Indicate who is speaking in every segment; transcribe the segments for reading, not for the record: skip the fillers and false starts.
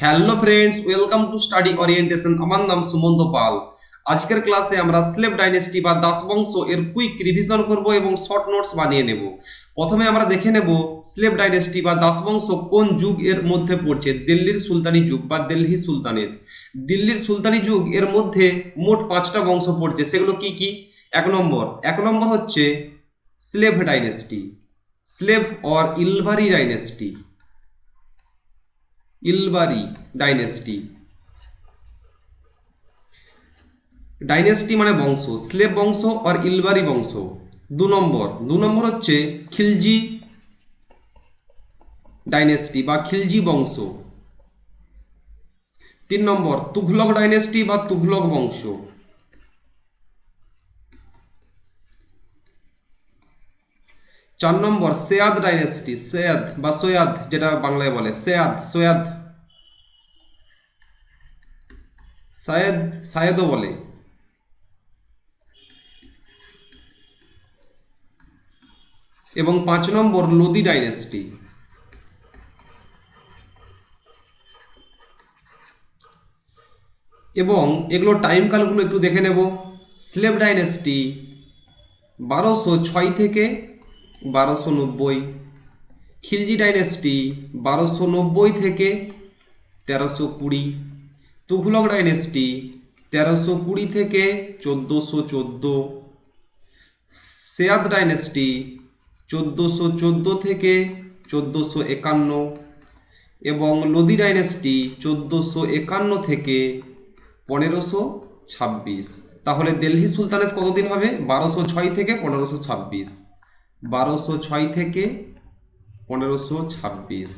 Speaker 1: Hello friends, welcome to study orientation. আমার নাম সুমন্ত পাল। আজকের ক্লাসে আমরা স্লেভ ডাইনেস্টি বা দাসবংশ এর কুইক রিভিশন করব এবং শর্ট নোটস বানিয়ে নেব। প্রথমে আমরা দেখে নেব স্লেভ ডাইনেস্টি বা দাসবংশ কোন যুগ এর মধ্যে পড়ছে। দিল্লির সুলতানি যুগ বা দিল্লি সুলতানেত। দিল্লির সুলতানি যুগ এর মধ্যে মোট 5টা বংশ পড়ছে। সেগুলো কি কি? এক নম্বর হচ্ছে স্লেভ ডাইনেস্টি, স্লেভ অর ইলভারি ডাইনেস্টি, ইলবারি ডাইনেস্টি। ডাইনেস্টি মানে বংশ, স্লেভ বংশ আর ইলবারি বংশ। দু নম্বর হচ্ছে খিলজি ডাইনেস্টি বা খিলজি বংশ। 3 নম্বর তুঘলক ডাইনেস্টি বা তুঘলক বংশ। 4 নম্বর সেয়াদ ডাইনেস্টি, সেয়াদ বা সৈয়াদ যেটা বাংলায় বলে, সৈয়াদ সায়েদও বলে। এবং 5 নম্বর লোদি ডাইনেস্টি। এবং এগুলোর টাইম কালগুলো একটু দেখে নেব। স্লেভ ডাইনেস্টি 1206 থেকে 1290, খিলজি ডাইনেস্টি 1290 থেকে 1320, তুঘলক ডাইনেস্টি 1320 থেকে 1414, সেয়াদ ডাইনেস্টি 1414 থেকে 1451 এবং লোদি ডাইনেস্টি 1451 থেকে 1526। তাহলে দিল্লি সুলতানেত কতদিন হবে? 1206 থেকে 1526, 1206 থেকে 1526।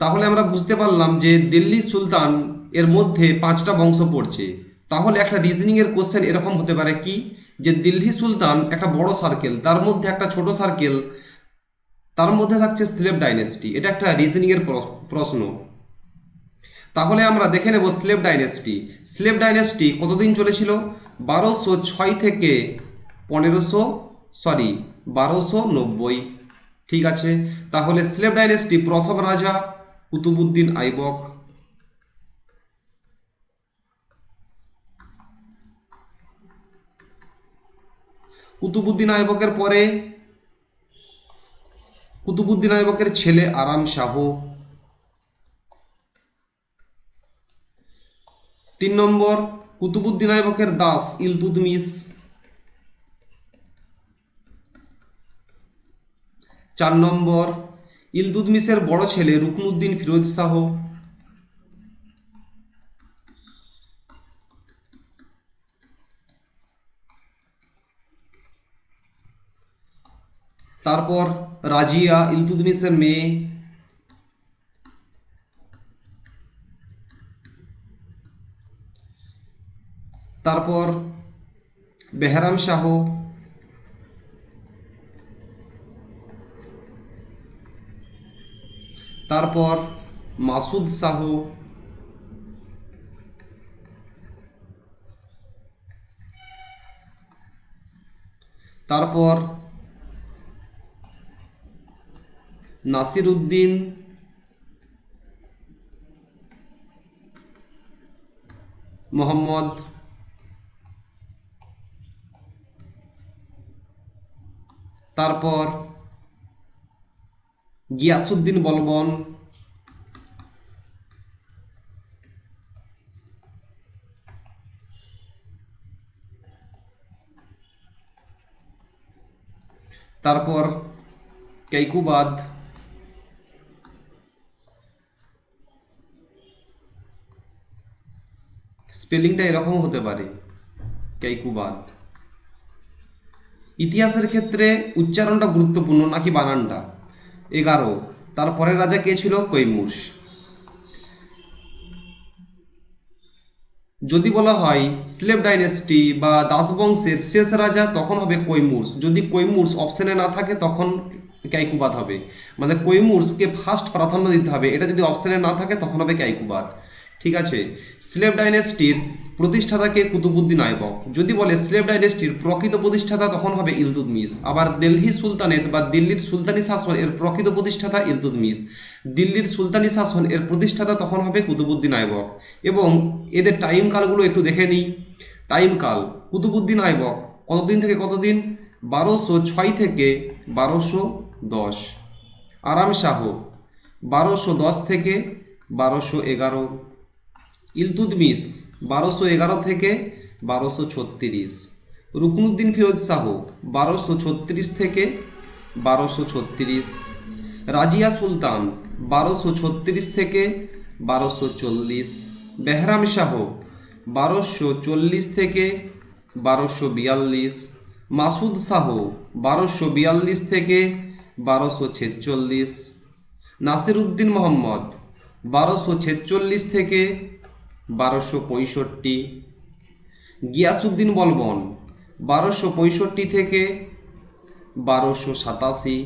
Speaker 1: তাহলে আমরা বুঝতে পারলাম যে দিল্লি সুলতান এর মধ্যে 5টা বংশ পড়ছে। তাহলে একটা রিজনিং এর কোশ্চেন এরকম হতে পারে কি, যে দিল্লি সুলতান একটা বড় সার্কেল, তার মধ্যে একটা ছোট সার্কেল, তার মধ্যে থাকছে স্লেভ ডাইনেস্টি। এটা একটা রিজনিং এর প্রশ্ন। তাহলে আমরা দেখে নেব স্লেভ ডাইনেস্টি। স্লেভ ডাইনেস্টি কতদিন চলেছিল? 1206 থেকে 1290। ঠিক আছে, তাহলে স্লেভ ডাইনেস্টি প্রথম রাজা কুতুবুদ্দিন আইবক। কুতুবুদ্দিন আইবকের পরে কুতুবুদ্দিন আইবকের ছেলে আরাম শাহ। 3 নম্বর কুতুবুদ্দিন আইবকের দাস ইলতুৎমিশ। 4 নম্বর ইলতুৎমিশের বড় ছেলে রুকনুদ্দিন ফিরোজ শাহ। তারপর রাজিয়া ইলতুৎমিশের মেয়ে। তারপর বেহরাম শাহ। তারপর মাসুদ শাহ। তারপর নাসির উদ্দিন। মোহাম্মদ। তারপর গিয়াসুদ্দিন বলবন। তারপর কেইকুবাদ। স্পেলিংটা এরকম হতে পারে, কেইকুবাদ। ইতিহাসের ক্ষেত্রে উচ্চারণটা গুরুত্বপূর্ণ নাকি বানানটা? 11। তারপরের রাজা কে ছিল? কৈমুস। যদি বলা হয় স্লেভ ডাইনেস্টি বা দাসবংশের শেষ রাজা, তখন হবে কৈমুর্স। যদি কৈমুর্স অপশনে না থাকে তখন কেইকুবাদ হবে। মানে কৈমুর্সকে ফার্স্ট প্রাধান্য দিতে হবে, এটা যদি অপশনে না থাকে তখন হবে কেইকুবাদ। ঠিক আছে। স্লেভ ডাইনেস্টির প্রতিষ্ঠাতা কে? কুতুবুদ্দিন আইবক। যদি বলে স্লেভ ডাইনেস্টির প্রকৃত প্রতিষ্ঠাতা তখন হবে ইলতুৎমিশ। আবার দিল্লি সুলতানেত বা দিল্লির সুলতানি শাসন এর প্রকৃত প্রতিষ্ঠাতা ইলতুৎমিশ। দিল্লির সুলতানি শাসন এর প্রতিষ্ঠাতা তখন হবে কুতুবুদ্দিন আইবক। এবং এদের টাইম কালগুলো একটু দেখে নিই। টাইম কাল, কুতুবুদ্দিন আইবক কতদিন থেকে কতদিন? 1206 থেকে 1210। আরাম শাহ 1210 থেকে 1211। ইলতুৎমিশ 1211 থেকে 1236। রুকনুদ্দিন ফিরোজ শাহ 1236 থেকে 1236। রাজিয়া সুলতান 1236 থেকে 1240। বেহরাম শাহ 1240 থেকে 1242। মাসুদ শাহ 1242 থেকে 1246। নাসিরউদ্দিন মোহাম্মদ 1246 থেকে 1265। গিয়াসউদ্দিন বলবন 1265 থেকে 1287।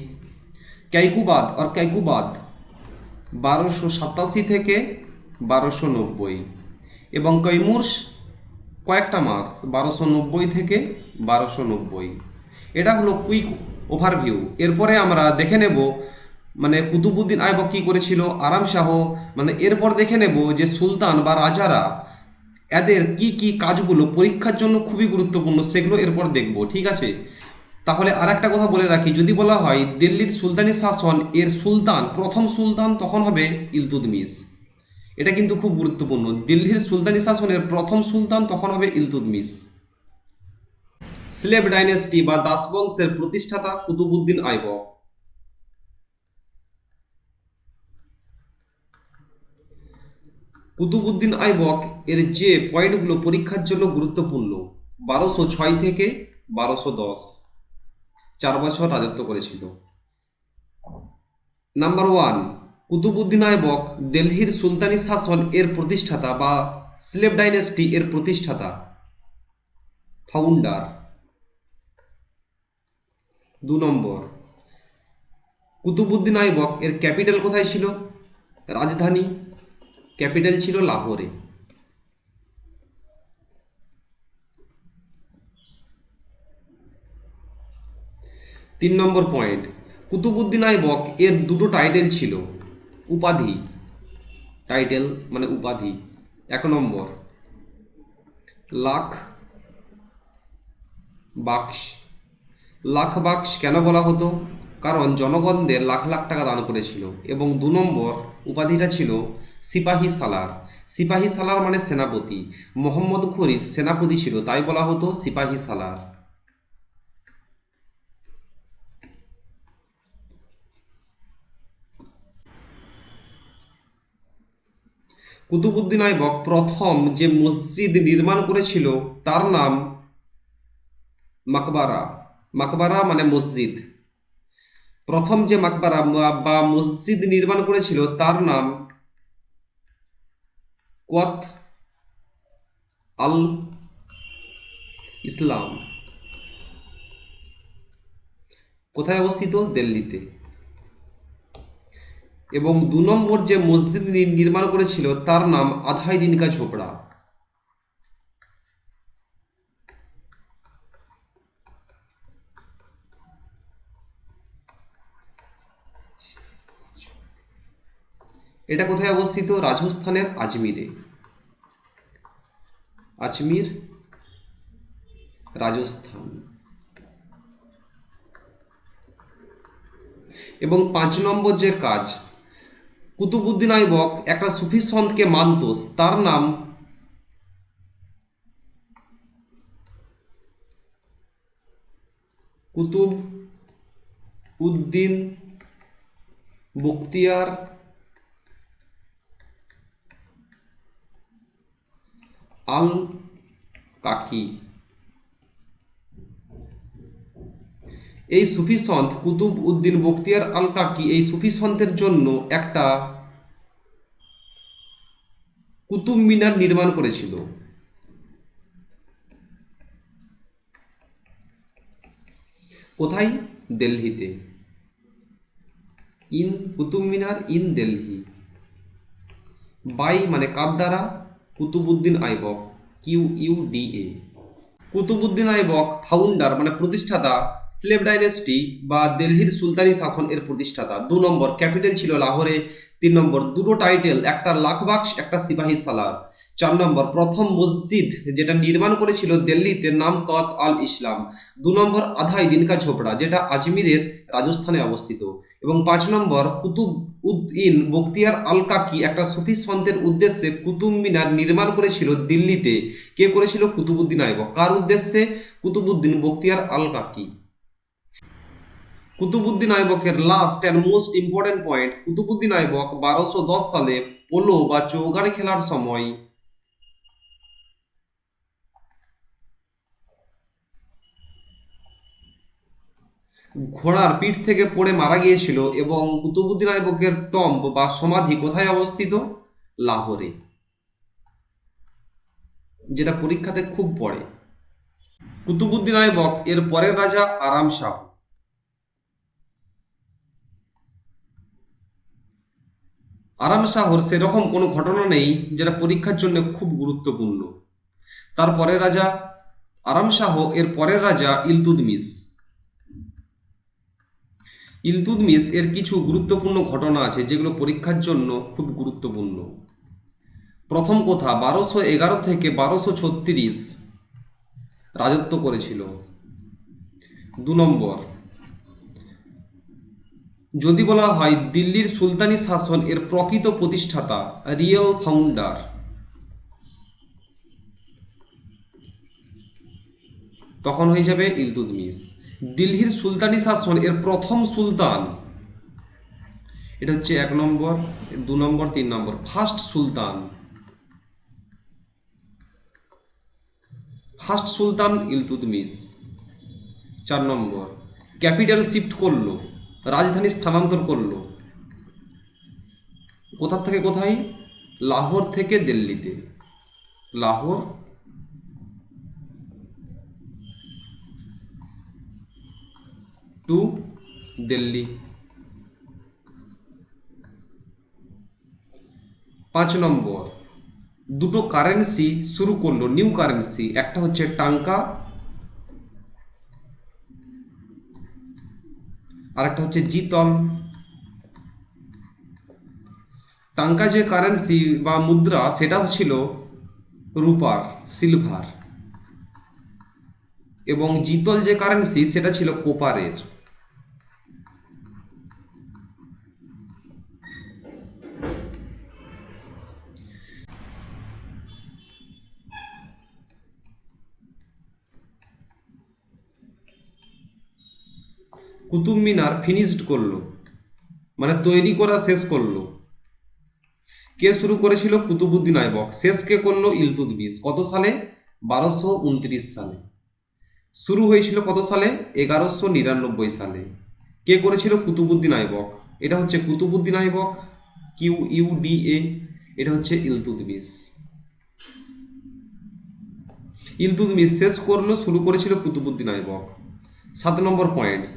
Speaker 1: कैकुबाद और कैकुबाद 1287 থেকে 1290 এবং কৈমুর্শ কয়েকটা মাস 1290 থেকে 1290। এটা হলো কুইক ওভারভিউ। এরপরে আমরা দেখে নেব মানে কুতুবুদ্দিন আইবক কী করেছিল, আরাম শাহ, মানে এরপর দেখে নেব যে সুলতান বা রাজারা এদের কি কি কাজগুলো পরীক্ষার জন্য খুবই গুরুত্বপূর্ণ সেগুলো এরপর দেখব, ঠিক আছে। তাহলে আর একটা কথা বলে রাখি, যদি বলা হয় দিল্লির সুলতানি শাসন এর সুলতান, প্রথম সুলতান তখন হবে ইলতুৎমিশ। এটা কিন্তু খুব গুরুত্বপূর্ণ, দিল্লির সুলতানি শাসনের প্রথম সুলতান তখন হবে ইলতুৎমিশ। স্লেভ ডাইনেস্টি বা দাস বংশের প্রতিষ্ঠাতা কুতুবুদ্দিন আইবক। কুতুবুদ্দিন আইবক এর যে পয়েন্টগুলো পরীক্ষার জন্য গুরুত্বপূর্ণ, 1206 থেকে 1210, 4 বছর রাজত্ব করেছিল। নাম্বার 1, কুতুবুদ্দিন আইবক দিল্লির সুলতানি শাসন এর প্রতিষ্ঠাতা বা স্লেভ ডাইনেস্টি এর প্রতিষ্ঠাতা, ফাউন্ডার। 2 নম্বর, কুতুবুদ্দিন আইবক এর ক্যাপিটাল কোথায় ছিল? রাজধানী, ক্যাপিটাল ছিল লাহোরে। 3 নম্বর পয়েন্ট, কুতুবুদ্দিন আইবক এর দুটো টাইটেল ছিল, উপাধি, টাইটেল মানে উপাধি। 1 নম্বর লাখ বাক্স। লাখ বাক্স কেন বলা হতো? কারণ জনগণদের লাখ লাখ টাকা দান করেছিল। এবং 2 নম্বর উপাধিটা ছিল সিপাহী সালার। সিপাহী সালার মানে সেনাপতি, মোহাম্মদ ঘুরির সেনাপতি ছিল, তাই বলা হতো সিপাহী সালার। কুতুবুদ্দিন আইবক প্রথম যে মসজিদ নির্মাণ করেছিল তার নাম মাকবারা। মাকবারা মানে মসজিদ। প্রথম যে মাকবারা বা মসজিদ নির্মাণ করেছিল তার নাম কোয়াত আল ইসলাম। কোথায় অবস্থিত? দিল্লিতে। এবং 2 নম্বর যে মসজিদ নির্মাণ করেছিল তার নাম আধাই দিন কা ঝোপড়া। এটা কোথায় অবস্থিত? রাজস্থানের আজমিরে। আজমির, রাজস্থান। এবং 5 নম্বর যে কাজ, কুতুবুদ্দিন আইবক একটা সুফি সন্তকে মানত, তার নাম কুতুব উদ্দিন বখতিয়ার আল কাকি। এই সুফি সন্ত কুতুব উদ্দিন বখতিয়ার আল কাকি এই সুফি সন্তের জন্য একটা কুতুব মিনার নির্মাণ করেছিল। কোথায়? দিল্লিতে। In Qutub Minar in Delhi. By মানে কার দ্বারা? কুতুবুদ্দিন আইবক, QUDA। কুতুবুদ্দিন আইবক ফাউন্ডার মানে প্রতিষ্ঠাতা স্লেভ ডাইনেস্টি বা দিল্লির সুলতানি শাসন এর প্রতিষ্ঠাতা। 2 নম্বর ক্যাপিটাল ছিল লাহোরে। 3 নম্বর দুটো টাইটেল, একটা লাখবাক্স একটা সিপাহী সালার। 4 নম্বর প্রথম মসজিদ যেটা নির্মাণ করেছিল দিল্লিতে নাম কত আল ইসলাম। 2 নম্বর আধাই দিন কা ঝোপড়া যেটা আজমিরের রাজস্থানে অবস্থিত। এবং 5 নম্বর কুতুব উদ ইন বখতিয়ার আল কাকি একটা সুফি সন্তের উদ্দেশ্যে কুতুব মিনার নির্মাণ করেছিল দিল্লিতে। কে করেছিল? কুতুবুদ্দিন আইবক। কার উদ্দেশ্যে? কুতুবুদ্দিন বখতিয়ার আল কাকি। কুতুবুদ্দিন আইবকের last and most important point, Qutbuddin Aibak 1210 সালে পোলো বা চৌগাড়ি খেলার সময় ঘোড়ার পিঠ থেকে পড়ে মারা গিয়েছিল। এবং কুতুবুদ্দিন আইবকের টম্ব বা সমাধি কোথায় অবস্থিত? লাহোরে, যেটা পরীক্ষাতে খুব পড়ে। কুতুবুদ্দিন আইবক এর পরের রাজা আরাম শাহ। আরাম শাহর সেরকম কোনো ঘটনা নেই যেটা পরীক্ষার জন্য খুব গুরুত্বপূর্ণ। তার পরের রাজা আরাম শাহ এর পরের রাজা ইলতুৎমিশ। ইলতুৎমিশ এর কিছু গুরুত্বপূর্ণ ঘটনা আছে যেগুলো পরীক্ষার জন্য খুব গুরুত্বপূর্ণ। প্রথম কথা, 1211 থেকে 1236 রাজত্ব করেছিল। 2 নম্বর, যদি বলা হয় দিল্লির সুলতানি শাসন এর প্রকৃত প্রতিষ্ঠাতা, রিয়েল ফাউন্ডার, তখন হয়ে যাবে ইলতুৎমিশ। দিল্লির সুলতানি শাসন এর প্রথম সুলতান, এটা হচ্ছে 1 নম্বর, 2 নম্বর, 3 নম্বর। ফার্স্ট সুলতান ইলতুৎমিশ। 4 নম্বর, ক্যাপিটাল শিফট করলো, রাজধানী স্থানান্তর করলো। কোথা থেকে কোথায়? লাহোর থেকে দিল্লিতে। লাহোর টু দিল্লি। 5 নম্বর, দুটো কারেন্সি শুরু করলো, নিউ কারেন্সি। একটা হচ্ছে টাঙ্কা, আর একটা হচ্ছে জিতল। টাঙ্কা যে কারেন্সি বা মুদ্রা সেটাও ছিল রূপার, সিলভার। এবং জিতল যে কারেন্সি সেটা ছিল কোপারের। কুতুব মিনার ফিনিশড করলো মানে তৈরি করা শেষ করলো। কে শুরু করেছিল? কুতুবুদ্দিন আইবক। শেষ কে করলো? ইলতুৎমিশ। কত সালে? 1229 সালে। শুরু হয়েছিল কত সালে? 1199 সালে। কে করেছিল? কুতুবুদ্দিন আইবক। এটা হচ্ছে কুতুবুদ্দিন আইবক, QUDA। এটা হচ্ছে ইলতুৎমিশ। ইলতুৎমিশ শেষ করলো, শুরু করেছিল কুতুবুদ্দিন আইবক। 7 নম্বর পয়েন্টস,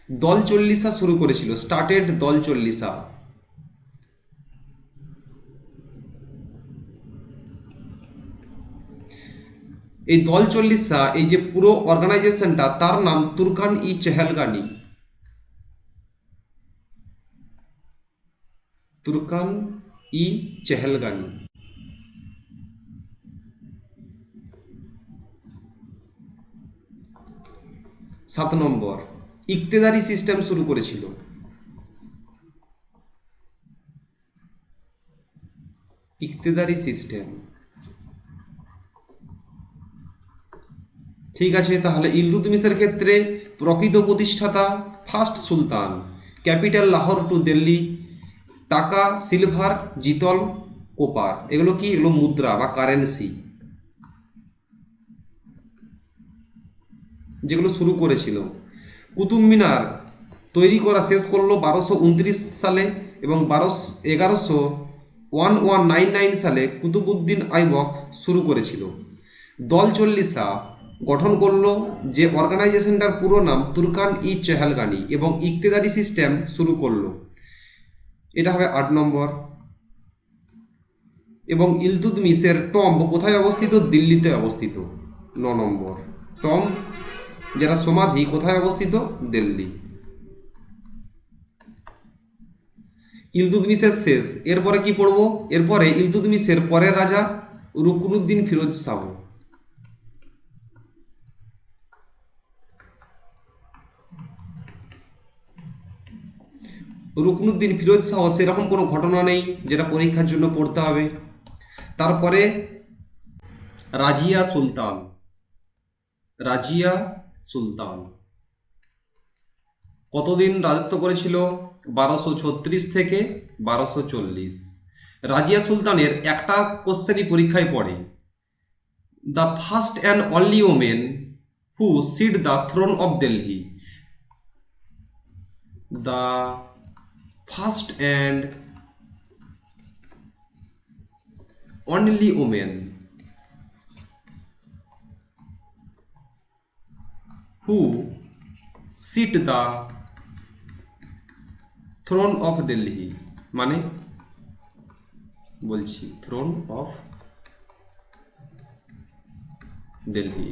Speaker 1: দল চল্লিশা শুরু করেছিল, স্টার্টেড দল চল্লিশা। এই দল চল্লিশা, এই যে পুরো অর্গানাইজেশনটা, তার নাম তুর্কান ই চেহেলগানি। তুর্কান ই চেহেলগানি। 7 নম্বর, ইকতেদারি সিস্টেম শুরু করেছিল। ইকতেদারি সিস্টেম। ঠিক আছে, তাহলে ইলতুৎমিশের ক্ষেত্রে প্রকৃত প্রতিষ্ঠাতা, ফার্স্ট সুলতান, ক্যাপিটাল লাহোর টু দিল্লি, টাকা সিলভার, জিতল কোপার। এগুলো কি? এগুলো মুদ্রা বা কারেন্সি যেগুলো শুরু করেছিল। কুতুব মিনার তৈরি করা শেষ করলো 1229 সালে এবং 1199 সালে কুতুবুদ্দিন আইবক শুরু করেছিল। দল চল্লিশা গঠন করলো, যে অর্গানাইজেশনটার পুরো নাম তুর্কান ই চেহেলগানি, এবং ইকতেদারি সিস্টেম শুরু করলো। এটা হবে 8 নম্বর। এবং ইলতুৎমিশের টম্ব কোথায় অবস্থিত? দিল্লিতে অবস্থিত। নম্বর। টম যেটা সমাধি কোথায় অবস্থিত? দিল্লি। ইলতুৎমিশের শেষ, এরপরে কি পড়বো? এরপরে ইলতুৎমিশের পরের রাজা রুকনুদ্দিন ফিরোজ শাহ। রুকনুদ্দিন ফিরোজ শাহ সেরকম কোনো ঘটনা নেই যেটা পরীক্ষার জন্য পড়তে হবে। তারপরে রাজিয়া সুলতান। রাজিয়া সুলতান কতদিন রাজত্ব করেছিল? 1236 থেকে 1240। রাজিয়া সুলতানের একটা কোশ্চেনই পরীক্ষায় পড়ে, the first and only women who sit the throne of Delhi. The first and only women who sit the throne of Delhi, মানে বলছি থ্রোন অফ দিল্লি,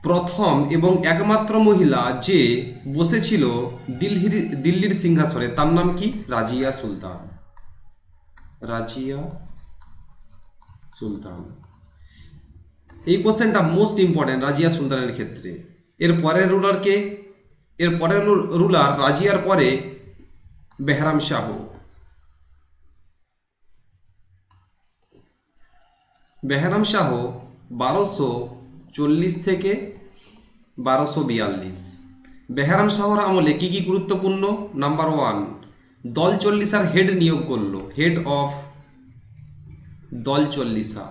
Speaker 1: প্রথম এবং একমাত্র মহিলা যে বসেছিল দিল্লির সিংহাসনে তার নাম কি? রাজিয়া সুলতান। রাজিয়া সুলতান। এই কোশ্চেনটা মোস্ট ইম্পর্টেন্ট রাজিয়া সুলতানের ক্ষেত্রে। এর পরের রুলারকে, এর পরের রুলার রাজিয়ার পরে বেহরাম শাহ। বেহরাম শাহ 1240 থেকে 1242। বেহরাম শাহর আমলে কি কি গুরুত্বপূর্ণ? নাম্বার 1, দল চল্লিশার হেড নিয়োগ করলো, হেড অফ দল চল্লিশা।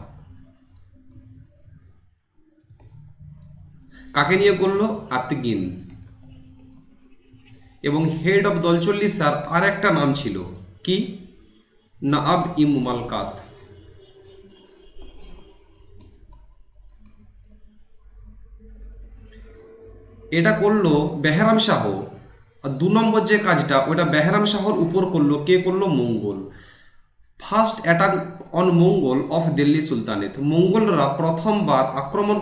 Speaker 1: কাকে নিয়োগ করলো? আতগিন। এবং হেড অফ দল চল্লিশার আর একটা নাম ছিল কি? নাআব ই মুমালকাত। এটা করলো বেহরাম শাহ। আর 2 নম্বর যে কাজটা ওটা বেহরাম শাহর উপর করলো, কে করলো? Mongol. First attack on Mongol of Delhi sultanate. মঙ্গলরা প্রথমবার আক্রমণ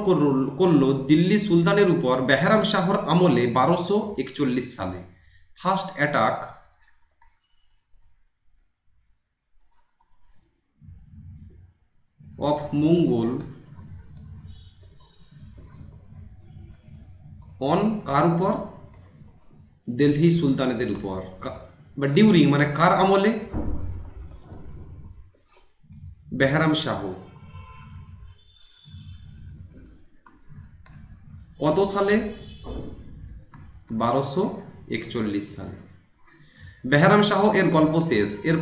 Speaker 1: করলো দিল্লি সুলতানের উপর বেহরাম শাহর আমলে 1241 সালে। First attack of Mongol on কার উপর? দিল্লি সুলতানেদের উপর। বা ডিউরিং মানে কার আমলে? বেহরাম শাহ। কত সালে? 1241 সালে। বেহরাম শাহ এর গল্প শেষ। এর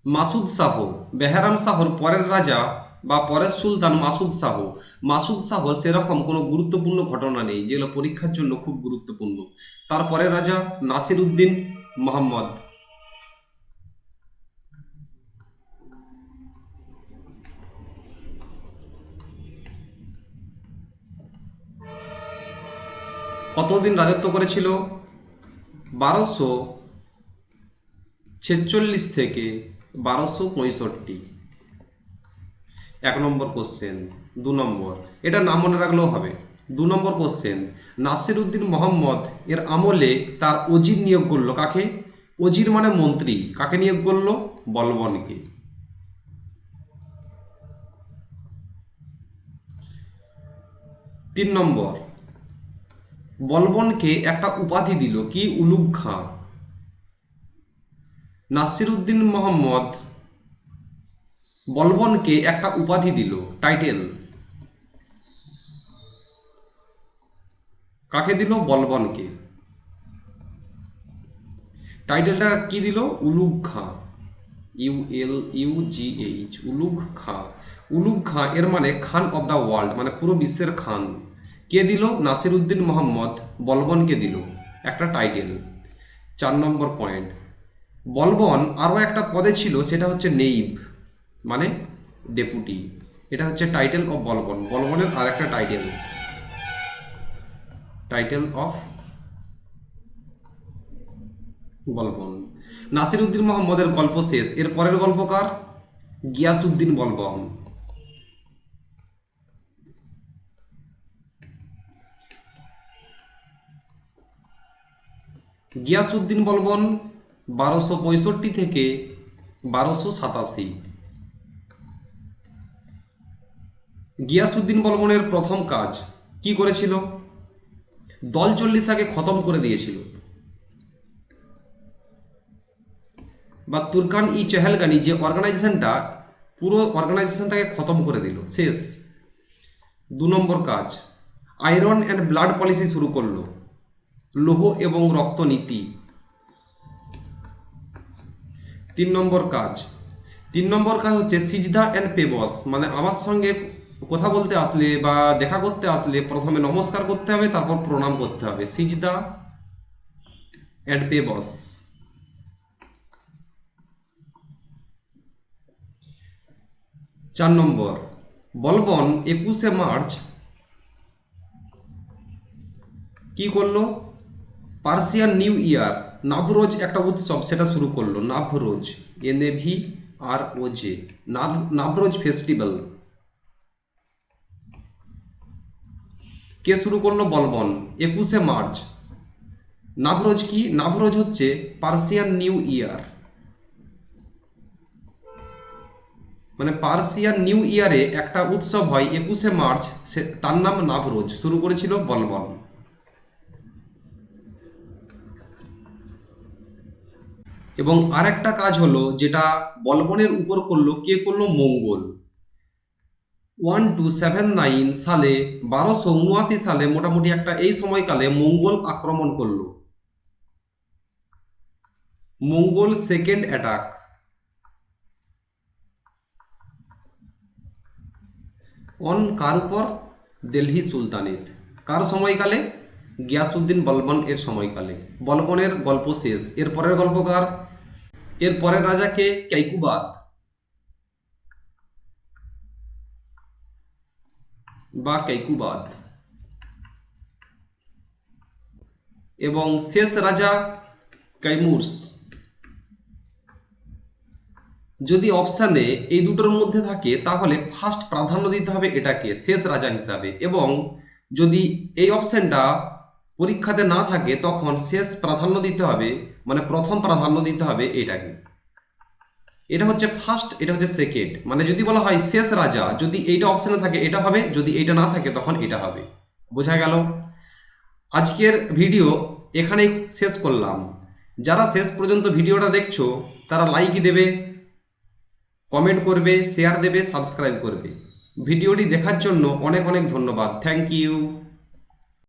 Speaker 1: মাসুদ শাহ, বেহরাম শাহর পরের রাজা বা পরের সুলতান মাসুদ শাহ। মাসুদ শাহর সেরকম কোনো গুরুত্বপূর্ণ ঘটনা নেই যেগুলো পরীক্ষার জন্য খুব গুরুত্বপূর্ণ। তারপরের রাজা নাসির উদ্দিন মোহাম্মদ। কতদিন রাজত্ব করেছিল? 1246 থেকে 1265। 1 নম্বর কোশ্চেন। 2 নম্বর, এটা নাম মনে রাখলেও হবে। 2 নম্বর কোশ্চেন, নাসির উদ্দিন মোহাম্মদ এর আমলে তার অজির নিয়োগ করলো কাকে? অজির মানে মন্ত্রী। কাকে নিয়োগ করলো? বলবনকে। 3 নম্বর, বলবনকে একটা উপাধি দিল কি? উলুগ খাঁ। নাসির উদ্দিন মোহাম্মদ বলবনকে একটা উপাধি দিল, টাইটেল। কাকে দিল? বলবনকে। টাইটেলটা কি দিল? Ulugh Khan. ULUGH, Ulugh Khan. Ulugh Khan এর মানে খান অব দ্য ওয়ার্ল্ড, মানে পুরো বিশ্বের খান। কে দিল? নাসির উদ্দিন মোহাম্মদ বলবনকে দিল একটা টাইটেল। 4 নম্বর পয়েন্ট, বলবন আরও একটা পদে ছিল, সেটা হচ্ছে নেইব, মানে ডেপুটি। এটা হচ্ছে টাইটেল অফ বলবন। বলবনের আর একটা title, title of Balban. Nasiruddin মোহাম্মদের গল্প শেষ, এর পরের গল্পকার গিয়াসউদ্দিন বলবন। গিয়াসউদ্দিন বলবন 1265 থেকে 1287। গিয়াসউদ্দিন বলবনের প্রথম কাজ কি করেছিল? দল চল্লিশাকে খতম করে দিয়েছিল, বা তুর্কান ই চেহেলগানি যে অর্গানাইজেশনটা, পুরো অর্গানাইজেশনটাকে খতম করে দিল, শেষ। 2 নম্বর কাজ, আয়রন অ্যান্ড ব্লাড পলিসি শুরু করলো, লৌহ এবং রক্ত নীতি। 3 নম্বর কাজ হচ্ছে সিজদা অ্যান্ড পেবস, মানে আমার সঙ্গে কথা বলতে আসলে বা দেখা করতে আসলে প্রথমে নমস্কার করতে হবে, তারপর প্রণাম করতে হবে, সিজদা অ্যান্ড পেবস। 4 নম্বর, বলবন 21শে মার্চ কি করলো? পার্সিয়ান নিউ ইয়ার, নাভরোজ একটা উৎসব, সেটা শুরু করলো, নাভরোজ, NAVROJ, নাভরোজ ফেস্টিভ্যাল। কে শুরু করলো? বলবন, 21শে মার্চ। নাভরোজ কি? নাভরোজ হচ্ছে পার্সিয়ান নিউ ইয়ার, মানে পার্সিয়ান নিউ ইয়ারে একটা উৎসব হয় 21শে মার্চ, তার নাম নাভরোজ, শুরু করেছিল বলবন। এবং আরেকটা কাজ হলো যেটা বলবনের উপর করলো, কে করলো? মঙ্গল। 1279 সালে, 1279 সালে মোটামুটি একটা এই সময়কালে মঙ্গল আক্রমণ করলো, মঙ্গল সেকেন্ড অ্যাটাক। কার উপর? দিল্লি সুলতানেত। কার সময়কালে? গিয়াসউদ্দিন বলবন এর সময়কালে। বলবনের গল্প শেষ, এর পরের গল্পকার, এর পরের রাজাকে কেয়কুবাদ বা কেয়কুবাদ, এবং শেষ রাজা কাইমুরস। যদি অপশানে এই দুটোর মধ্যে থাকে তাহলে ফার্স্ট প্রাধান্য দিতে হবে এটাকে শেষ রাজা হিসাবে, এবং যদি এই অপশানটা পরীক্ষাতে না থাকে তখন শেষ প্রাধান্য দিতে হবে, মানে প্রথম প্রাধান্য দিতে হবে এটাকে। এটা হচ্ছে ফার্স্ট, এটা হচ্ছে সেকেন্ড, মানে যদি বলা হয় শেষ রাজা, যদি এইটা অপশানে থাকে এটা হবে, যদি এইটা না থাকে তখন এটা হবে। বোঝা গেল? আজকের ভিডিও এখানেই শেষ করলাম। যারা শেষ পর্যন্ত ভিডিওটা দেখছো তারা লাইক দেবে, কমেন্ট করবে, শেয়ার দেবে, সাবস্ক্রাইব করবে। ভিডিওটি দেখার জন্য অনেক অনেক ধন্যবাদ। Thank you.